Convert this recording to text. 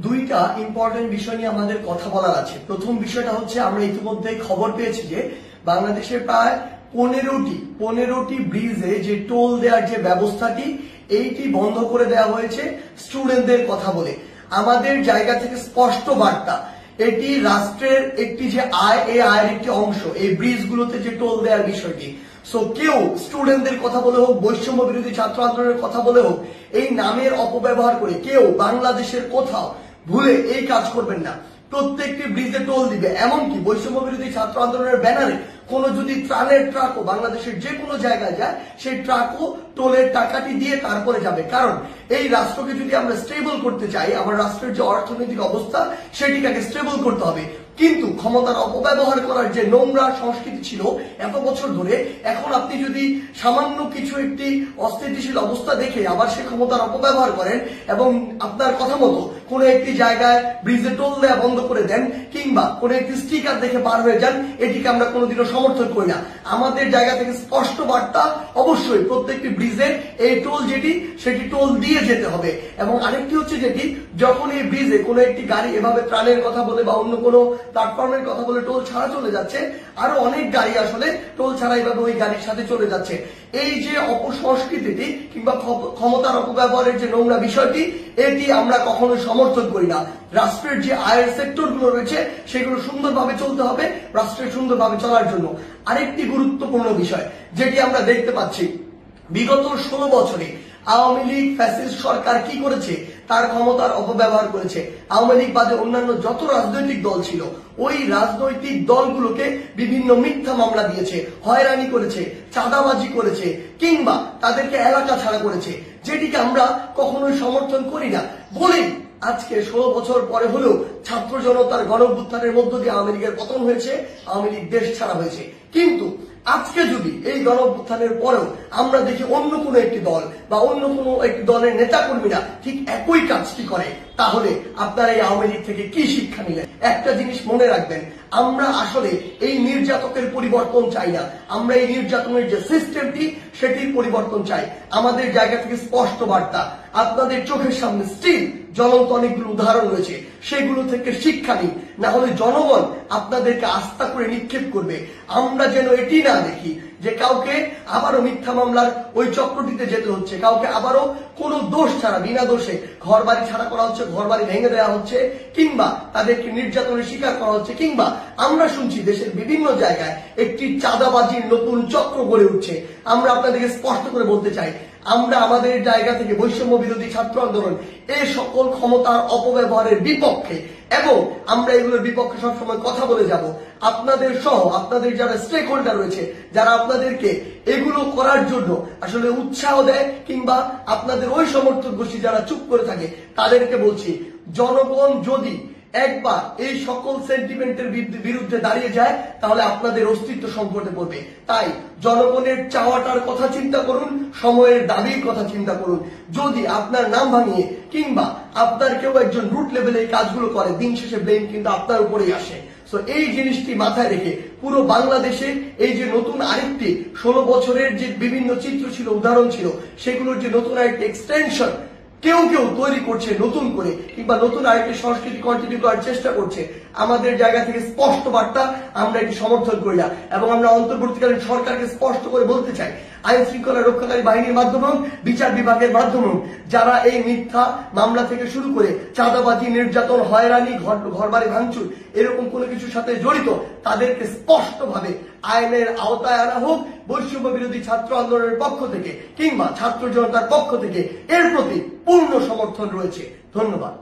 দুইটা ইম্পর্টেন্ট বিষয় নিয়ে আমাদের কথা বলার আছে। প্রথম বিষয়টা হচ্ছে, আমরা ইতিমধ্যে খবর পেয়েছি যে বাংলাদেশের প্রায় 15টি ব্রিজে যে টোল দেওয়ার যে ব্যবস্থাটি, এইটি বন্ধ করে দেওয়া হয়েছে স্টুডেন্টদের কথা বলে। আমাদের জায়গা থেকে স্পষ্ট বার্তা, এটি রাষ্ট্রের একটি যে আয়, এই আয়ের একটি অংশ এই ব্রিজগুলোতে যে টোল দেওয়ার বিষয়টি। সো কেউ স্টুডেন্টদের কথা বলে হোক, বৈষম্য বিরোধী ছাত্র আন্দোলনের কথা বলে হোক, এই নামের অপব্যবহার করে কেউ বাংলাদেশের কোথাও ভুলে এই কাজ করবেন না। প্রত্যেকটি ব্রিজে টোল দিবে, এমনকি বৈষম্য বিরোধী ছাত্র আন্দোলনের ব্যানারে কোন যদি ত্রাণের ট্রাকও বাংলাদেশের যে কোনো জায়গায় যায়, সেই ট্রাকও টোলের টাকাটি দিয়ে তারপরে যাবে। কারণ এই রাষ্ট্রকে যদি আমরা স্টেবল করতে চাই, আমার রাষ্ট্রের যে অর্থনৈতিক অবস্থা সেটিকে স্টেবল করতে হবে। কিন্তু ক্ষমতার অপব্যবহার করার যে নোংরা সংস্কৃতি ছিল এত বছর ধরে, এখন আপনি যদি সামান্য কিছু একটি অস্থিতিশীল অবস্থা দেখে আবার সে ক্ষমতার অপব্যবহার করেন এবং আপনার কথা মতো কোন একটি জায়গায় ব্রিজে টোল দেওয়া বন্ধ করে দেন, কিংবা কোন একটি স্টিকার দেখে পার হয়ে যান, এটিকে আমরা কোনোদিনও সমর্থন করি না। আমাদের জায়গা থেকে স্পষ্ট বার্তা, অবশ্যই প্রত্যেকটি ব্রিজে এই টোল যেটি, সেটি টোল দিয়ে যেতে হবে। এবং আরেকটি হচ্ছে যেটি, যখন এই ব্রিজে কোনো একটি গাড়ি এভাবে ত্রাণের কথা বলে বা অন্য কোনো প্ল্যাটফর্মের কথা বলে টোল ছাড়া চলে যাচ্ছে, আরো অনেক গাড়ি আসলে টোল ছাড়া এইভাবে ওই গাড়ির সাথে চলে যাচ্ছে। এই যে অপসংস্কৃতিটি কিংবা ক্ষমতার অপব্যবহারের যে নোংরা বিষয়টি, এটি আমরা কখনো সমর্থন করি না। রাষ্ট্রের যে আয়ের সেক্টর গুলো রয়েছে সেগুলো সুন্দরভাবে চলতে হবে রাষ্ট্রের সুন্দরভাবে চলার জন্য। আরেকটি গুরুত্বপূর্ণ বিষয় যেটি আমরা দেখতে পাচ্ছি, বিগত 16 বছরে আওয়ামী লীগ ফ্যাসিস্ট সরকার কি করেছে, তার ক্ষমতার অপব্যবহার করেছে। আওয়ামী লীগ বাদে অন্যান্য যত রাজনৈতিক দল ছিল, ওই রাজনৈতিক দলগুলোকে বিভিন্ন মিথ্যা মামলা দিয়েছে, হয়রানি করেছে, চাঁদাবাজি করেছে, কিংবা তাদেরকে এলাকা ছাড়া করেছে, যেটিকে আমরা কখনোই সমর্থন করি না। বলেই আজকে 16 বছর পরে হলেও ছাত্র জনতার গণঅভ্যুত্থানের মধ্য দিয়ে আওয়ামী লীগের পতন হয়েছে, আওয়ামী লীগ দেশ ছাড়া হয়েছে। কিন্তু আজকে যদি এই গণঅভ্যুত্থানের পরেও আমরা দেখি অন্য কোনো একটি দল বা অন্য কোনো একটি দলের নেতাকর্মীরা ঠিক একই কাজটি করে, তাহলে আপনারা এই আওয়ামী লীগ থেকে কি শিক্ষা নিলেন? একটা জিনিস মনে রাখবেন, আমরা আসলে এই নির্যাতকের পরিবর্তন চাই না, আমরা এই নির্যাতনের যে সিস্টেমটি সেটির পরিবর্তন চাই। আমাদের জায়গা থেকে স্পষ্ট বার্তা, আপনাদের চোখের সামনে স্টিল জ্বলন্ত অনেকগুলো উদাহরণ রয়েছে, সেগুলো থেকে শিক্ষা নিন, না হলে জনগণ আপনাদেরকে আস্থা করে নিক্ষেপ করবে। আমরা যেন এটি না দেখি যে কাউকে আবারও মিথ্যা মামলার ওই চক্রটিতে যেতে হচ্ছে, কাউকে আবারও কোনো দোষ ছাড়া বিনা দোষে ঘর বাড়ি ছাড়া করা হচ্ছে, ঘর বাড়ি ভেঙে দেওয়া হচ্ছে, কিংবা তাদেরকে নির্যাতনের শিকার করা হচ্ছে, কিংবা আমরা শুনছি দেশের বিভিন্ন জায়গায় একটি চাঁদাবাজির নতুন চক্র গড়ে উঠছে। আমরা আপনাদেরকে স্পষ্ট করে বলতে চাই, আমরা আমাদের জায়গা থেকে বৈষম্য বিরোধী ছাত্র আন্দোলন এই সকল ক্ষমতার অপব্যবহারের বিপক্ষে, এবং আমরা এগুলোর বিপক্ষে সবসময় কথা বলে যাব। আপনাদের সহ আপনাদের যারা স্টেক হোল্ডার রয়েছে, যারা আপনাদেরকে এগুলো করার জন্য আসলে উৎসাহ দেয়, কিংবা আপনাদের ওই সমর্থক গোষ্ঠী যারা চুপ করে থাকে, তাদেরকে বলছি, জনগণ যদি একবার এই সকল সেন্টিমেন্টের বিরুদ্ধে দাঁড়িয়ে যায়, তাহলে আপনাদের অস্তিত্ব সংকটে পড়বে। তাই জনগণের চাওয়াটার কথা চিন্তা করুন, সময়ের দাবির কথা চিন্তা করুন। যদি আপনার নাম ভাঙিয়ে কিংবা আপনার কেউ একজন রুট লেভেলে এই কাজগুলো করে, দিন শেষে ব্লেম কিন্তু আপনার উপরেই আসে। সো এই জিনিসটি মাথায় রেখে পুরো বাংলাদেশে এই যে নতুন আরেকটি 16 বছরের যে বিভিন্ন চিত্র ছিল, উদাহরণ ছিল, সেগুলোর যে নতুন আরেকটি এক্সটেনশন কেউ কেউ তৈরি করছে নতুন করে, কিংবা নতুন আরেকটি সংস্কৃতি কন্টিনিউ করার চেষ্টা করছে, আমাদের জায়গা থেকে স্পষ্ট বার্তা, আমরা এটি সমর্থন করি না। এবং আমরা অন্তর্বর্তীকালীন সরকারকে স্পষ্ট করে বলতে চাই, আইন শৃঙ্খলা রক্ষাকারী বাহিনীর মাধ্যমে, বিচার বিভাগের মাধ্যমে যারা এই মিথ্যা মামলা থেকে শুরু করে চাঁদাবাজি, নির্যাতন, হয়রানি, ঘরবাড়ি ভাঙচুর এরকম কোনো কিছুর সাথে জড়িত, তাদেরকে স্পষ্টভাবে আইনের আওতায় আনা হোক। বৈষম্য বিরোধী ছাত্র আন্দোলনের পক্ষ থেকে কিংবা ছাত্র জনতার পক্ষ থেকে এর প্রতি পূর্ণ সমর্থন রয়েছে। ধন্যবাদ।